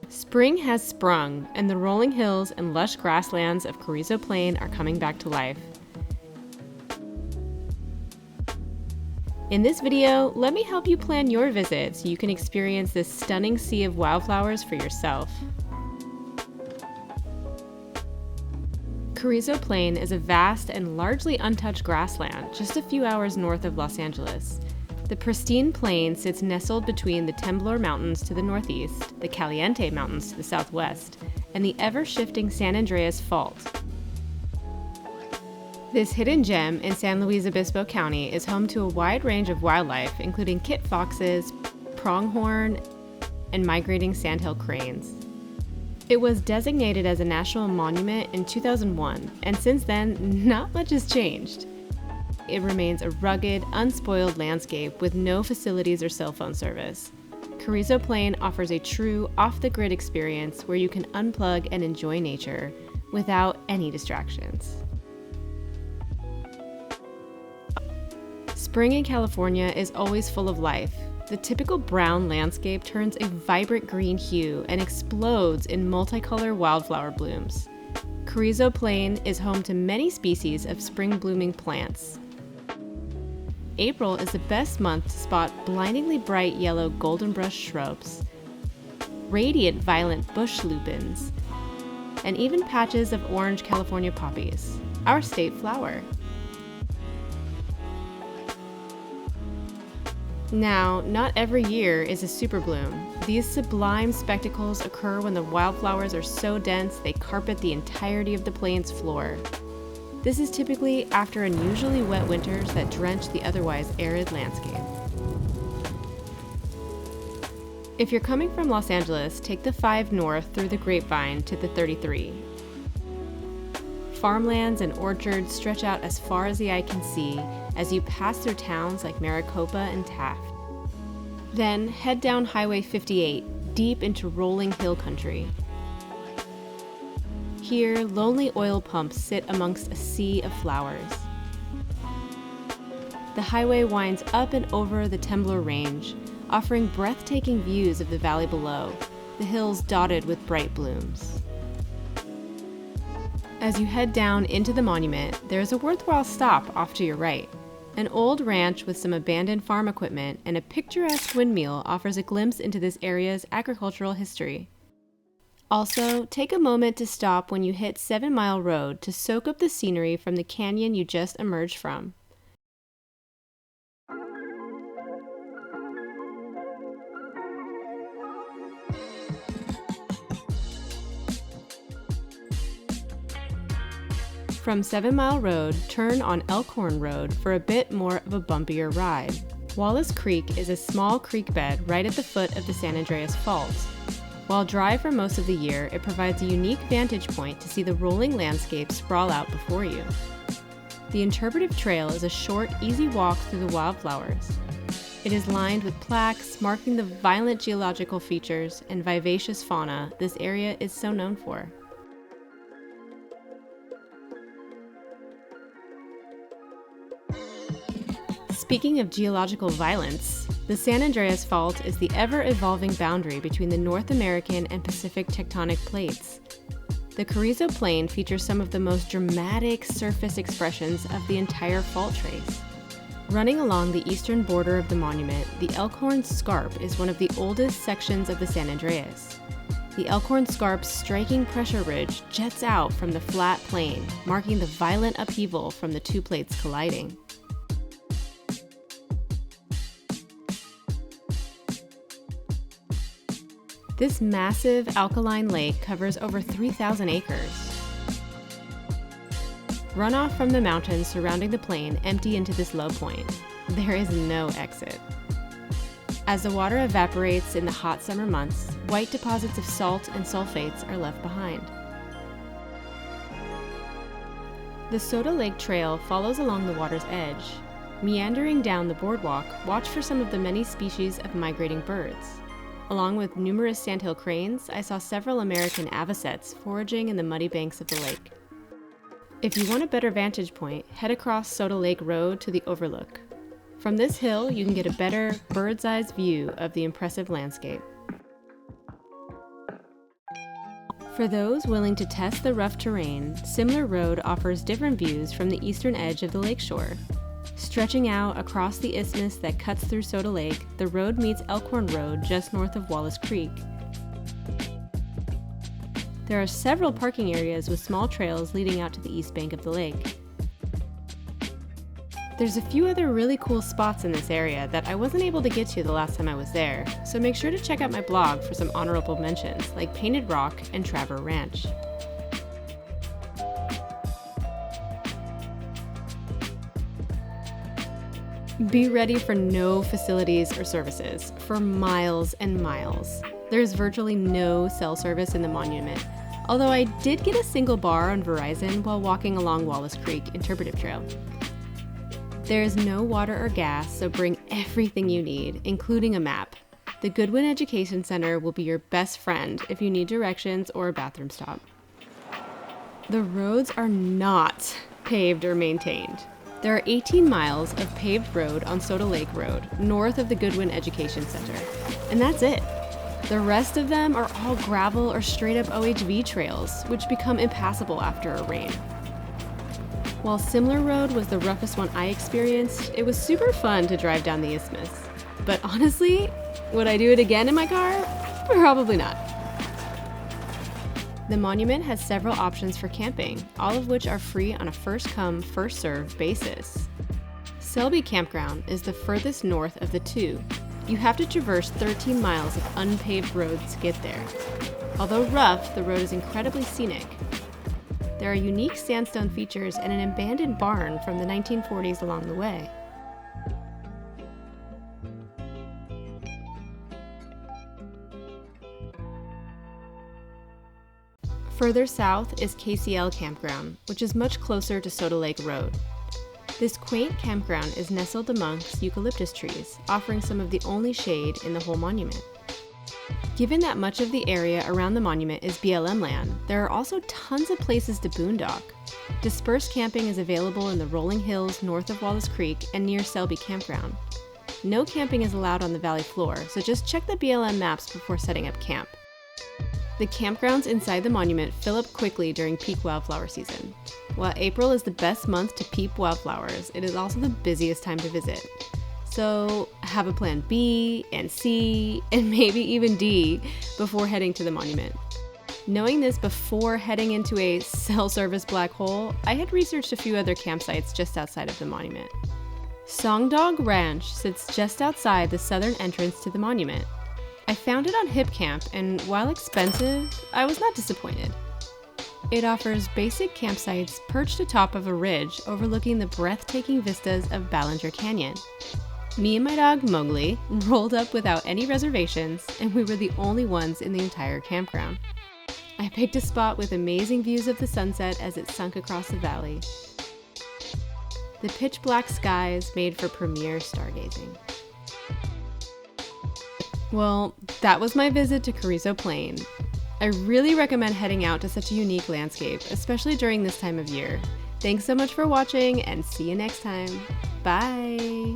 Spring has sprung, and the rolling hills and lush grasslands of Carrizo Plain are coming back to life. In this video, let me help you plan your visit so you can experience this stunning sea of wildflowers for yourself. Carrizo Plain is a vast and largely untouched grassland just a few hours north of Los Angeles. The pristine plain sits nestled between the Temblor Mountains to the northeast, the Caliente Mountains to the southwest, and the ever-shifting San Andreas Fault. This hidden gem in San Luis Obispo County is home to a wide range of wildlife, including kit foxes, pronghorn, and migrating sandhill cranes. It was designated as a national monument in 2001, and since then, not much has changed. It remains a rugged, unspoiled landscape with no facilities or cell phone service. Carrizo Plain offers a true, off-the-grid experience where you can unplug and enjoy nature without any distractions. Spring in California is always full of life. The typical brown landscape turns a vibrant green hue and explodes in multicolor wildflower blooms. Carrizo Plain is home to many species of spring-blooming plants. April is the best month to spot blindingly bright yellow goldenbrush shrubs, radiant violet bush lupins, and even patches of orange California poppies, our state flower. Now, not every year is a super bloom. These sublime spectacles occur when the wildflowers are so dense they carpet the entirety of the plain's floor. This is typically after unusually wet winters that drench the otherwise arid landscape. If you're coming from Los Angeles, take the 5 north through the Grapevine to the 33. Farmlands and orchards stretch out as far as the eye can see as you pass through towns like Maricopa and Taft. Then head down Highway 58, deep into rolling hill country. Here, lonely oil pumps sit amongst a sea of flowers. The highway winds up and over the Temblor Range, offering breathtaking views of the valley below, the hills dotted with bright blooms. As you head down into the monument, there's a worthwhile stop off to your right. An old ranch with some abandoned farm equipment and a picturesque windmill offers a glimpse into this area's agricultural history. Also, take a moment to stop when you hit 7 Mile Road to soak up the scenery from the canyon you just emerged from. From 7 Mile Road, turn on Elkhorn Road for a bit more of a bumpier ride. Wallace Creek is a small creek bed right at the foot of the San Andreas Fault. While dry for most of the year, it provides a unique vantage point to see the rolling landscape sprawl out before you. The Interpretive Trail is a short, easy walk through the wildflowers. It is lined with plaques marking the violent geological features and vivacious fauna this area is so known for. Speaking of geological violence, the San Andreas Fault is the ever-evolving boundary between the North American and Pacific tectonic plates. The Carrizo Plain features some of the most dramatic surface expressions of the entire fault trace. Running along the eastern border of the monument, the Elkhorn Scarp is one of the oldest sections of the San Andreas. The Elkhorn Scarp's striking pressure ridge jets out from the flat plain, marking the violent upheaval from the two plates colliding. This massive alkaline lake covers over 3,000 acres. Runoff from the mountains surrounding the plain empty into this low point. There is no exit. As the water evaporates in the hot summer months, white deposits of salt and sulfates are left behind. The Soda Lake Trail follows along the water's edge. Meandering down the boardwalk, watch for some of the many species of migrating birds. Along with numerous sandhill cranes, I saw several American avocets foraging in the muddy banks of the lake. If you want a better vantage point, head across Soda Lake Road to the overlook. From this hill, you can get a better bird's-eye view of the impressive landscape. For those willing to test the rough terrain, Simler Road offers different views from the eastern edge of the lakeshore. Stretching out across the isthmus that cuts through Soda Lake, the road meets Elkhorn Road just north of Wallace Creek. There are several parking areas with small trails leading out to the east bank of the lake. There's a few other really cool spots in this area that I wasn't able to get to the last time I was there, so make sure to check out my blog for some honorable mentions like Painted Rock and Traver Ranch. Be ready for no facilities or services for miles and miles. There's virtually no cell service in the monument, although I did get a single bar on Verizon while walking along Wallace Creek Interpretive Trail. There is no water or gas, so bring everything you need, including a map. The Goodwin Education Center will be your best friend if you need directions or a bathroom stop. The roads are not paved or maintained. There are 18 miles of paved road on Soda Lake Road, north of the Goodwin Education Center, and that's it. The rest of them are all gravel or straight-up OHV trails, which become impassable after a rain. While Simler Road was the roughest one I experienced, it was super fun to drive down the isthmus. But honestly, would I do it again in my car? Probably not. The monument has several options for camping, all of which are free on a first-come, first-served basis. Selby Campground is the furthest north of the two. You have to traverse 13 miles of unpaved roads to get there. Although rough, the road is incredibly scenic. There are unique sandstone features and an abandoned barn from the 1940s along the way. Further south is KCL Campground, which is much closer to Soda Lake Road. This quaint campground is nestled amongst eucalyptus trees, offering some of the only shade in the whole monument. Given that much of the area around the monument is BLM land, there are also tons of places to boondock. Dispersed camping is available in the rolling hills north of Wallace Creek and near Selby Campground. No camping is allowed on the valley floor, so just check the BLM maps before setting up camp. The campgrounds inside the monument fill up quickly during peak wildflower season. While April is the best month to peep wildflowers, it is also the busiest time to visit. So have a plan B and C and maybe even D before heading to the monument. Knowing this before heading into a cell service black hole, I had researched a few other campsites just outside of the monument. Song Dog Ranch sits just outside the southern entrance to the monument. I found it on HipCamp, and while expensive, I was not disappointed. It offers basic campsites perched atop of a ridge overlooking the breathtaking vistas of Ballinger Canyon. Me and my dog, Mowgli, rolled up without any reservations, and we were the only ones in the entire campground. I picked a spot with amazing views of the sunset as it sunk across the valley. The pitch black skies made for premier stargazing. Well, that was my visit to Carrizo Plain. I really recommend heading out to such a unique landscape, especially during this time of year. Thanks so much for watching, and see you next time. Bye!